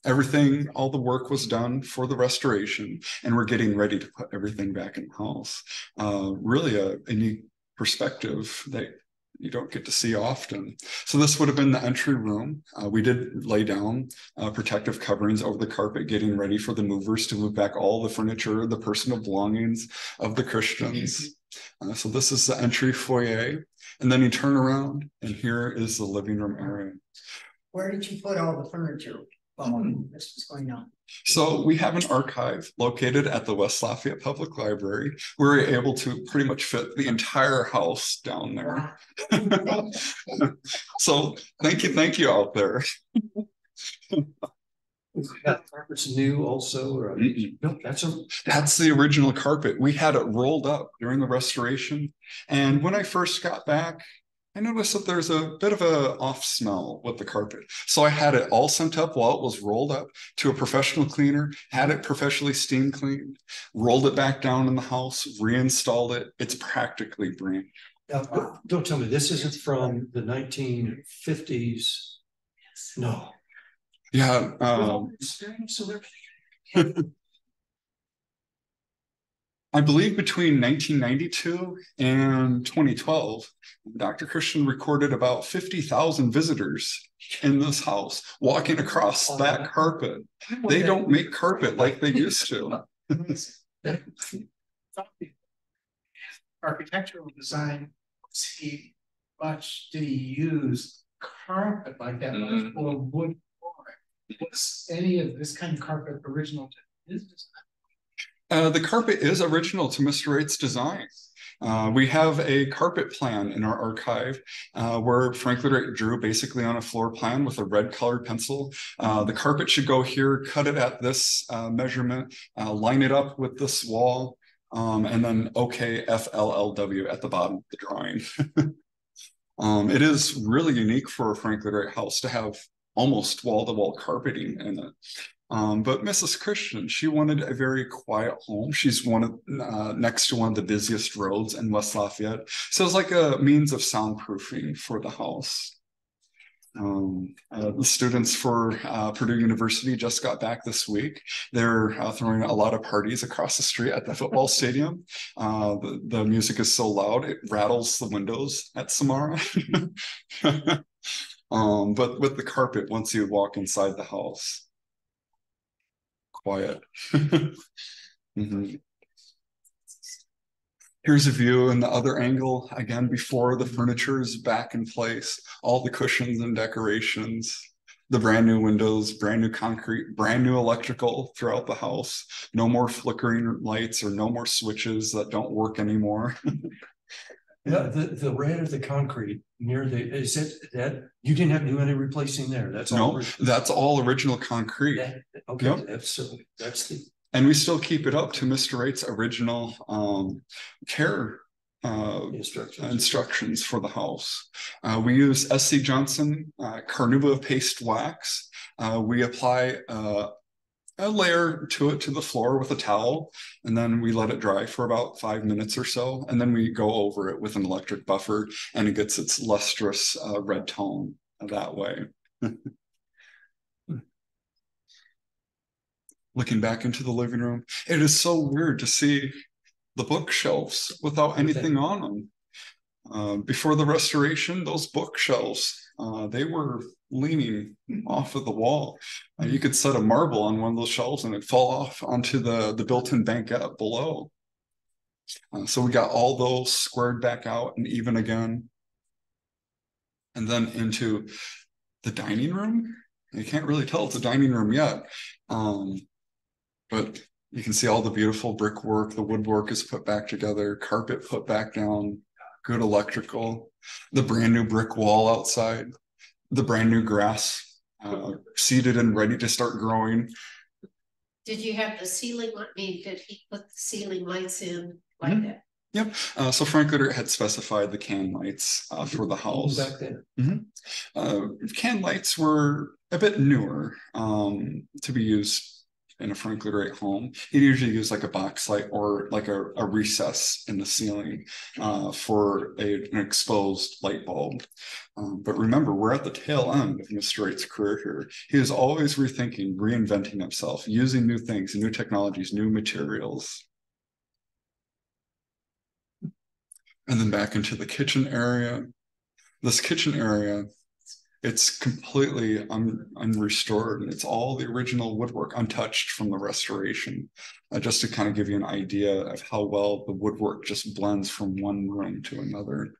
everything, all the work was done for the restoration, and we're getting ready to put everything back in the house. Really a unique perspective that you don't get to see often. So this would have been the entry room. We did lay down protective coverings over the carpet, getting ready for the movers to move back all the furniture, the personal belongings of the Christians. So this is the entry foyer. And then you turn around and here is the living room area. Where did you put all the furniture while this was going on? So we have an archive located at the West Lafayette Public Library. We were able to pretty much fit the entire house down there. Wow. So thank you out there. That carpet's new also, or no, that's the original carpet. We had it rolled up during the restoration. And when I first got back, I noticed that there's a bit of a off smell with the carpet. So I had it all sent up while it was rolled up to a professional cleaner, had it professionally steam cleaned, rolled it back down in the house, reinstalled it. It's practically brand new. Don't tell me this isn't from the 1950s. No. Yeah. I believe between 1992 and 2012, Dr. Christian recorded about 50,000 visitors in this house walking across that carpet. They don't make carpet like they used to. Architectural design, much did he use carpet like that, or wood flooring. Was any of this kind of carpet original to his design? The carpet is original to Mr. Wright's design. We have a carpet plan in our archive where Frank Lloyd Wright drew basically on a floor plan with a red colored pencil. The carpet should go here, cut it at this measurement, line it up with this wall, and then OK FLLW at the bottom of the drawing. It is really unique for a Frank Lloyd Wright house to have almost wall-to-wall carpeting in it. But Mrs. Christian, she wanted a very quiet home. She's next to one of the busiest roads in West Lafayette. So it's like a means of soundproofing for the house. The students for Purdue University just got back this week. They're throwing a lot of parties across the street at the football stadium. The music is so loud, it rattles the windows at Samara. But with the carpet, once you walk inside the house, quiet. Here's a view in the other angle, again, before the furniture is back in place, all the cushions and decorations, the brand new windows, brand new concrete, brand new electrical throughout the house, no more flickering lights or no more switches that don't work anymore. Yeah, the red of the concrete near is it that you didn't have to do any replacing there? That's all. No, that's all original concrete. Okay, yep. that's the. And we still keep it up to Mr. Wright's original care instructions for the house. We use SC Johnson Carnauba paste wax. We apply a layer to the floor with a towel, and then we let it dry for about 5 minutes or so, and then we go over it with an electric buffer, and it gets its lustrous red tone that way. Looking back into the living room, it is so weird to see the bookshelves without anything on them. Before the restoration, those bookshelves, they were leaning off of the wall. You could set a marble on one of those shelves and it'd fall off onto the built-in banquette below. So we got all those squared back out and even again. And then into the dining room. You can't really tell it's a dining room yet. But you can see all the beautiful brickwork, the woodwork is put back together, carpet put back down, good electrical, the brand new brick wall outside, the brand new grass seeded and ready to start growing. Did you have the ceiling? Did he put the ceiling lights in like that? Yep. So Frank Lloyd Wright had specified the can lights for the house. Back then. Can lights were a bit newer to be used in a Frank Lloyd Wright home. He'd usually use like a box light or like a recess in the ceiling for an exposed light bulb. But remember, we're at the tail end of Mr. Wright's career here. He is always rethinking, reinventing himself, using new things, new technologies, new materials. And then back into the kitchen area. This kitchen area, it's completely unrestored. It's all the original woodwork, untouched from the restoration. Just to kind of give you an idea of how well the woodwork just blends from one room to another.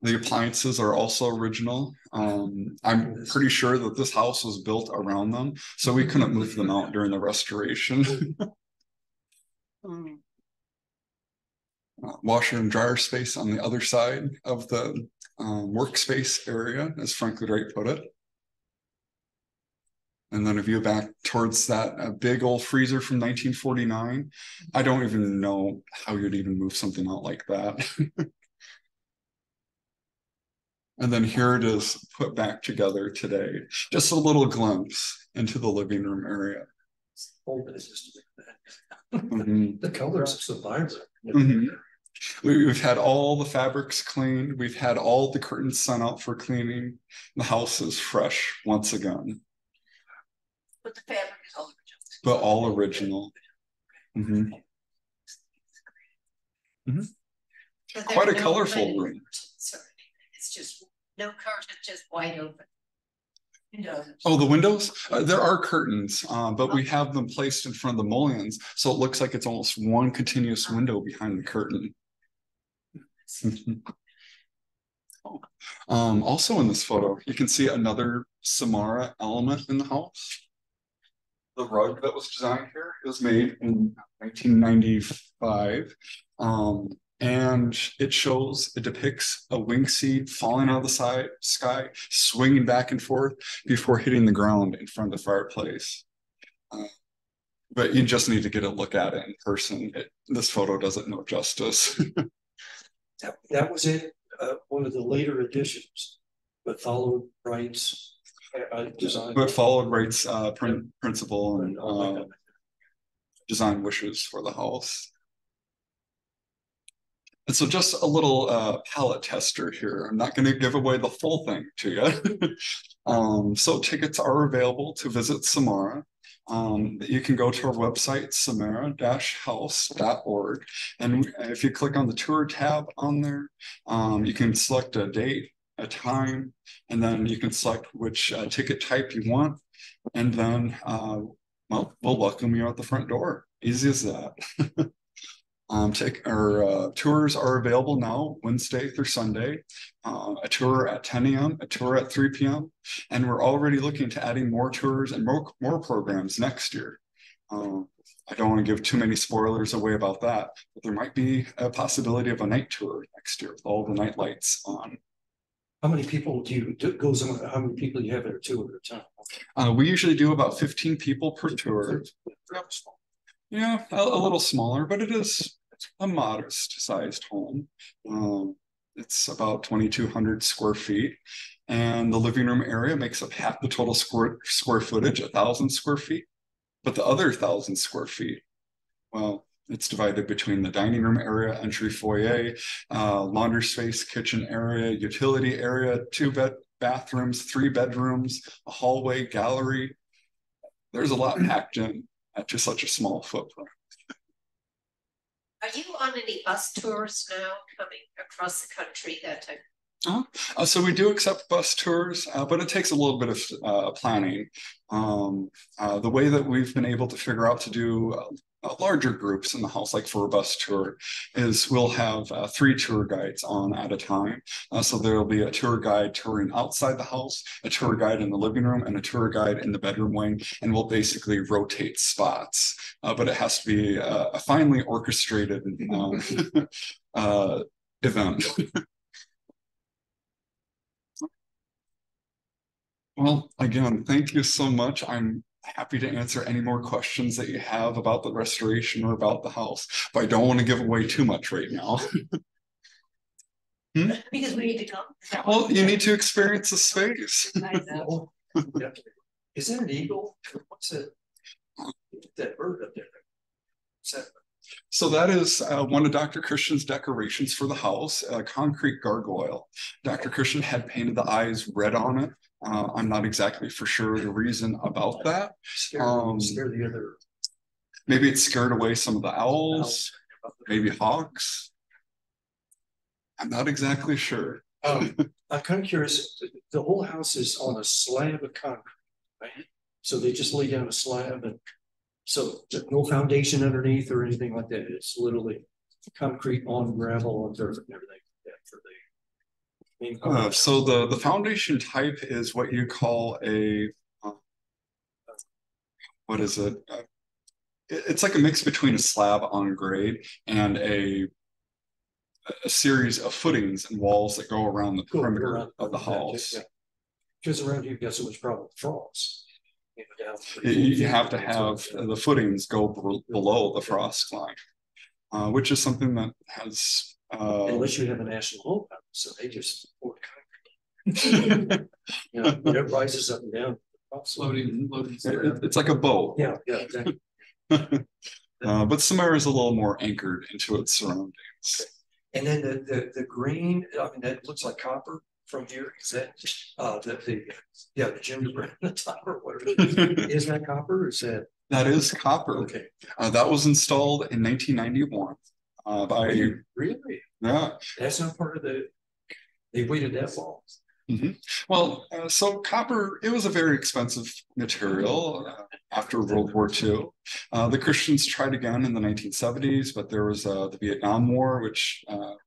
The appliances are also original. I'm pretty sure that this house was built around them, so we couldn't move them out during the restoration. Washer and dryer space on the other side of the workspace area, as Frank Lloyd Wright put it. And then a view back towards that big old freezer from 1949. I don't even know how you'd even move something out like that. And then here it is put back together today. Just a little glimpse into the living room area. The colors are so vibrant. We've had all the fabrics cleaned. We've had all the curtains sent out for cleaning. The house is fresh once again. But the fabric is all original. But all original. Quite a colorful room. It's just no curtains, just wide open. Oh, the windows? There are curtains, but we have them placed in front of the mullions, so it looks like it's almost one continuous window behind the curtain. Also in this photo, you can see another Samara element in the house. The rug that was designed here was made in 1995. And it depicts a wing seed falling out of the sky, swinging back and forth before hitting the ground in front of the fireplace. But you just need to get a look at it in person. This photo doesn't know justice. That was it. One of the later editions, but followed Wright's design. But followed Wright's principle and design wishes for the house. And so just a little palette tester here. I'm not going to give away the full thing to you. So tickets are available to visit Samara. You can go to our website, samara-house.org. And if you click on the tour tab on there, you can select a date, a time, and then you can select which ticket type you want. And then, we'll welcome you at the front door. Easy as that. Tours are available now, Wednesday through Sunday. A tour at 10 a.m., a tour at 3 p.m. And we're already looking to adding more tours and more programs next year. I don't want to give too many spoilers away about that, but there might be a possibility of a night tour next year with all the night lights on. How many people how many people you have at a tour at a time? We usually do about 15 people per tour. Yeah, a little smaller, but it's a modest sized home. It's about 2,200 square feet, and the living room area makes up half the total square footage, 1,000 square feet. But the other 1,000 square feet, well, it's divided between the dining room area, entry foyer, laundry space, kitchen area, utility area, 2 bathrooms, 3 bedrooms, a hallway, gallery. There's a lot packed in at just such a small footprint. Are you on any bus tours now coming across the country that time? So we do accept bus tours, but it takes a little bit of planning. The way that we've been able to figure out to do larger groups in the house, like for a bus tour, is we'll have 3 tour guides on at a time. So there'll be a tour guide touring outside the house, a tour guide in the living room, and a tour guide in the bedroom wing, and we'll basically rotate spots. But it has to be a finely orchestrated event. Well, again, thank you so much. I'm happy to answer any more questions that you have about the restoration or about the house, but I don't want to give away too much right now. Because we need to come. Well, you need to experience the space. I know. Yeah. Is that an eagle? What's that bird up there? So that is one of Dr. Christian's decorations for the house, a concrete gargoyle. Dr. Christian had painted the eyes red on it. I'm not exactly for sure the reason about that. Scare the other. Maybe it scared away some of the owls, maybe hawks. I'm not exactly sure. I'm kind of curious. The whole house is on a slab of concrete, right? So they just lay down a slab, and so no foundation underneath or anything like that. It's literally concrete on gravel and dirt and everything. So the foundation type is what you call a what is it? It's like a mix between a slab on grade and a series of footings and walls that go around the perimeter of the house. Because around here you've got so much problem with frost. You have to have the footings go below the frost line, which is something that has. Unless you have a national home, so they just pour concrete. It rises up and down. Floating. It's like a boat. Yeah, exactly. But Samara is a little more anchored into its surroundings. And then the green, I mean, that looks like copper from here. Is that the gingerbread on the top or whatever? Is that copper or is that? That is copper. Okay. That was installed in 1991. Really? Yeah. That's not part of they waited that long. Mm-hmm. Well, so copper, it was a very expensive material. after World War II. The Christians tried again in the 1970s, but there was the Vietnam War, which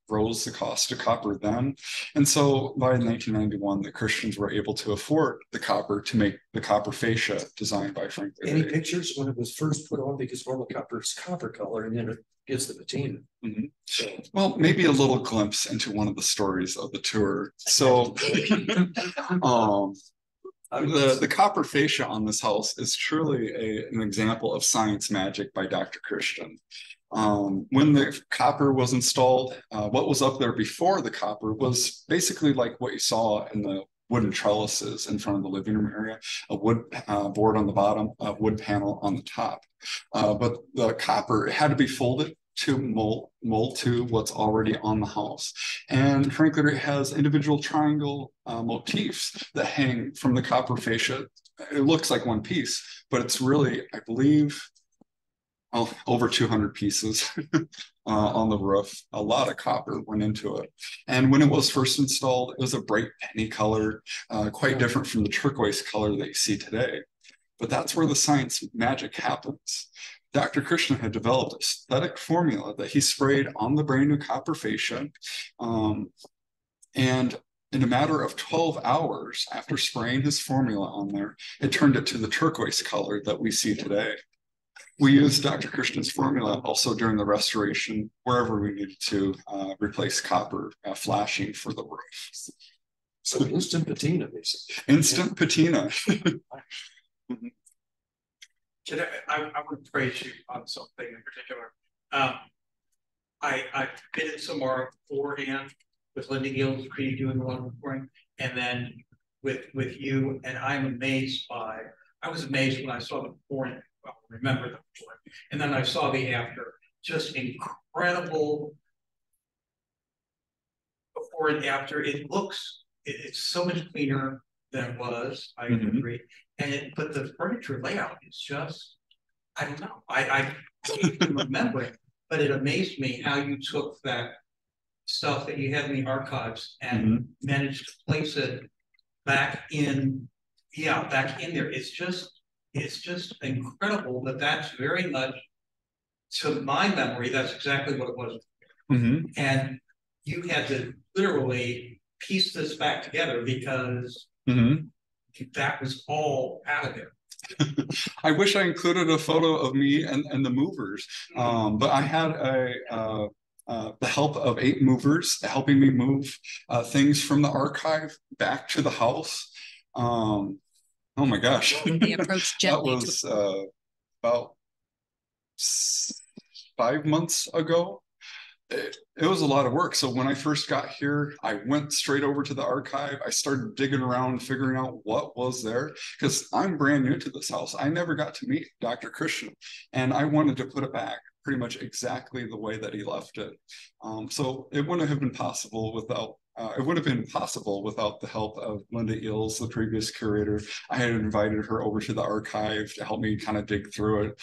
rose the cost of copper then. And so by 1991, the Christians were able to afford the copper to make the copper fascia designed by Frank Lloyd Any Wright. pictures when it was first put on, because normal copper is copper color and then it gives the patina. Mhm. So Well, maybe a little glimpse into one of the stories of the tour. So the copper fascia on this house is truly an example of science magic by Dr. Christian. When the copper was installed, what was up there before the copper was basically like what you saw in the wooden trellises in front of the living room area, a wood board on the bottom, a wood panel on the top. But the copper had to be folded to mold to what's already on the house. And Frank Lloyd Wright has individual triangle motifs that hang from the copper fascia. It looks like one piece, but it's really, I believe, over 200 pieces on the roof. A lot of copper went into it. And when it was first installed, it was a bright penny color, quite different from the turquoise color that you see today. But that's where the science magic happens. Dr. Christian had developed a aesthetic formula that he sprayed on the brand new copper fascia. And in a matter of 12 hours after spraying his formula on there, it turned it to the turquoise color that we see today. We used Dr. Christian's formula also during the restoration, wherever we needed to replace copper flashing for the roof. So instant patina, basically. Instant patina. I want to praise you on something in particular. I've been in Samara beforehand with Linda Gills, doing the one reporting, and then with you, and I was amazed when I saw the before, well, remember the before, and then I saw the after, just incredible before and after. It's so much cleaner than it was, I agree. But the furniture layout is just, I don't know. I can't even remember it, but it amazed me how you took that stuff that you had in the archives and managed to place it back in there. It's just incredible that's very much, to my memory, that's exactly what it was. And you had to literally piece this back together because that was all out of there. I wish I included a photo of me and the movers, but I had the help of 8 movers helping me move things from the archive back to the house. Oh my gosh. They approached gently. That was about 5 months ago. It was a lot of work. So when I first got here, I went straight over to the archive. I started digging around, figuring out what was there, because I'm brand new to this house. I never got to meet Dr. Christian, and I wanted to put it back pretty much exactly the way that he left it. So it wouldn't have been possible without the help of Linda Ills, the previous curator. I had invited her over to the archive to help me kind of dig through it,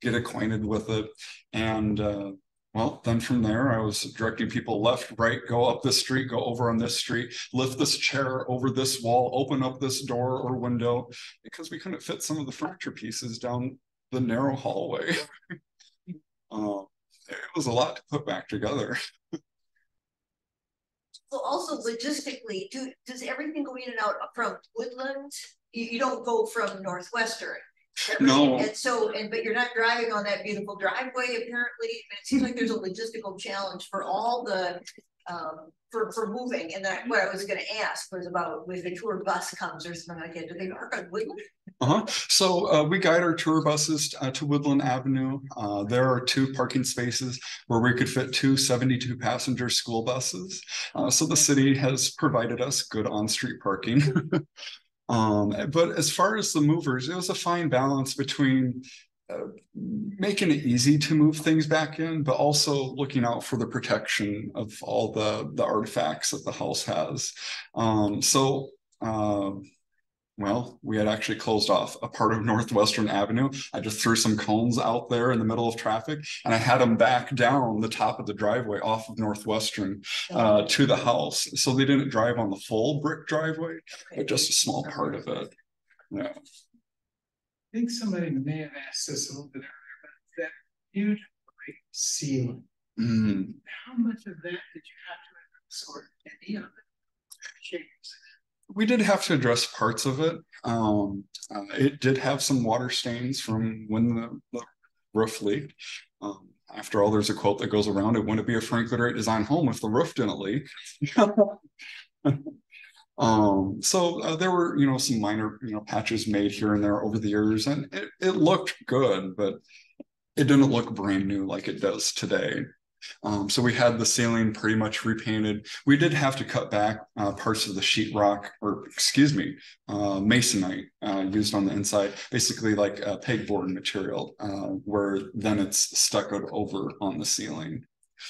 get acquainted with it. And well, then from there, I was directing people left, right, go up this street, go over on this street, lift this chair over this wall, open up this door or window, because we couldn't fit some of the furniture pieces down the narrow hallway. It was a lot to put back together. So also logistically, does everything go in and out from Woodland? You don't go from Northwestern. No. And so, but you're not driving on that beautiful driveway, apparently. It seems like there's a logistical challenge for all the, for moving. And then what I was going to ask was about when the tour bus comes or something like that, do they park on Woodland? So we guide our tour buses to Woodland Avenue. There are 2 parking spaces where we could fit 2 72-passenger school buses. So the city has provided us good on-street parking. But as far as the movers, it was a fine balance between making it easy to move things back in, but also looking out for the protection of all the artifacts that the house has. Well, we had actually closed off a part of Northwestern Avenue. I just threw some cones out there in the middle of traffic, and I had them back down the top of the driveway off of Northwestern to the house. So they didn't drive on the full brick driveway, but just a small part of it. Yeah. think somebody may have asked this a little bit earlier, but that huge ceiling. How much of that did you have to address, or any of it? We did have to address parts of it. It did have some water stains from when the roof leaked. After all, there's a quote that goes around, it wouldn't be a Frank Lloyd Wright design home if the roof didn't leak. So there were, some minor, patches made here and there over the years, and it looked good, but it didn't look brand new like it does today. So we had the ceiling pretty much repainted. We did have to cut back parts of the sheetrock, or excuse me, masonite used on the inside, basically like pegboard material, where then it's stuccoed over on the ceiling.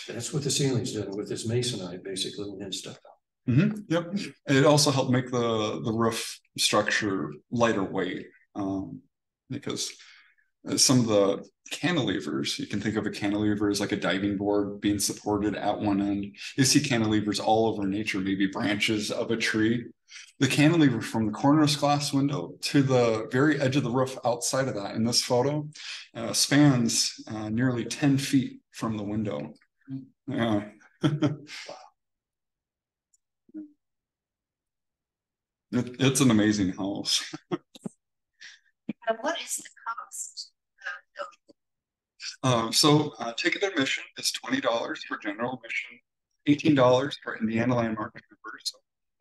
That's what the ceiling's doing with this masonite, basically, and then stucco. Yep. It also helped make the roof structure lighter weight, because some of the cantilevers, you can think of a cantilever as like a diving board being supported at one end. You see cantilevers all over nature, maybe branches of a tree. The cantilever from the cornice glass window to the very edge of the roof outside of that in this photo spans nearly 10 feet from the window. Yeah. It's an amazing house. What is the cost? Ticket admission is $20 for general admission, $18 for Indiana landmark members,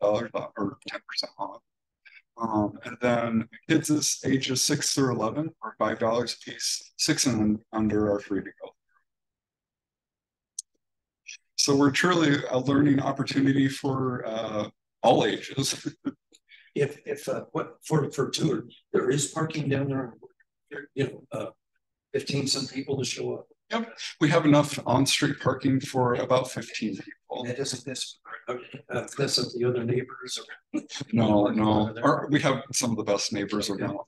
$10 off or 10% off. And then kids is ages 6 through 11 are $5 a piece. 6 and under are free to go. So we're truly a learning opportunity for all ages. For tour, there is parking down there. 15 some people to show up. Yep, we have enough on-street parking for about 15 people. That doesn't mess up the other neighbors. No. We have some of the best neighbors around.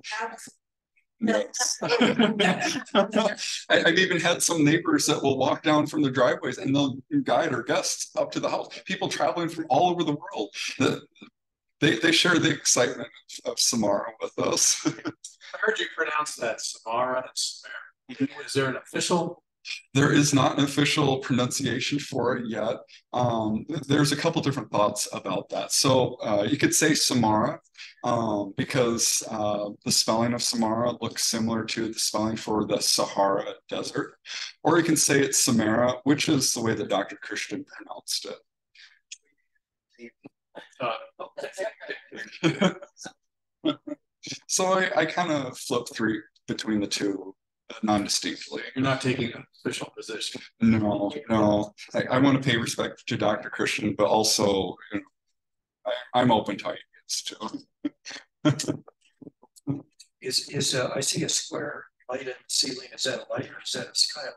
Yes. I've even had some neighbors that will walk down from the driveways and they'll guide our guests up to the house. People traveling from all over the world. They share the excitement of Samara with us. I heard you pronounce that Samara and Samara. Is there an official? There is not an official pronunciation for it yet. There's a couple different thoughts about that. So you could say Samara because the spelling of Samara looks similar to the spelling for the Sahara Desert. Or you can say it's Samara, which is the way that Dr. Christian pronounced it. So I kind of flipped between the two non-distinctly. You're not taking an official position. No. I want to pay respect to Dr. Christian, but also I'm open to ideas too. I see a square light in the ceiling. Is that a light or is that a skylight?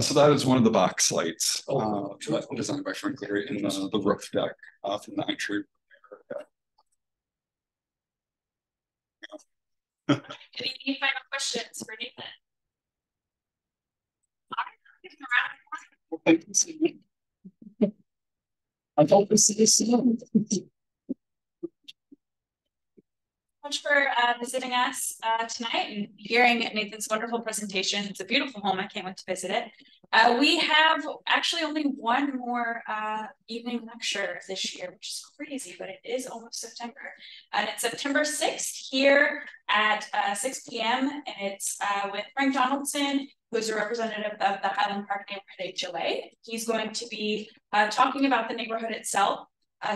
So that is one of the box lights designed by Frank Lloyd Wright in the roof deck from the entry. Any final questions for Nathan? I hope to see you soon. Much for visiting us tonight and hearing Nathan's wonderful presentation. It's a beautiful home. I can't wait to visit it. We have actually only one more evening lecture this year, which is crazy, but it is almost September. And it's September 6th here at 6 p.m. And it's with Frank Donaldson, who is a representative of the Highland Park Neighborhood HOA. He's going to be talking about the neighborhood itself.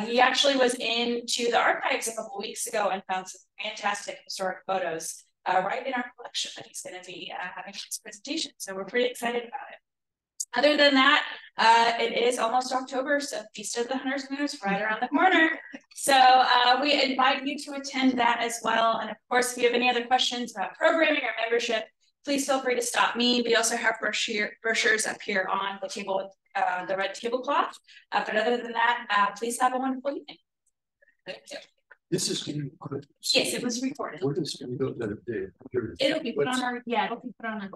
He actually was into the archives a couple weeks ago and found some fantastic historic photos right in our collection that he's going to be having his presentation. So we're pretty excited about it. Other than that, it is almost October, so Feast of the Hunter's Moon is right around the corner. So we invite you to attend that as well. And of course, if you have any other questions about programming or membership, please feel free to stop me. We also have brochures up here on the table with the red tablecloth. But other than that, please have a wonderful evening. Thank you. This is being recorded. Yes, it was recorded. Where does it go? It'll be put on our, it'll be put on our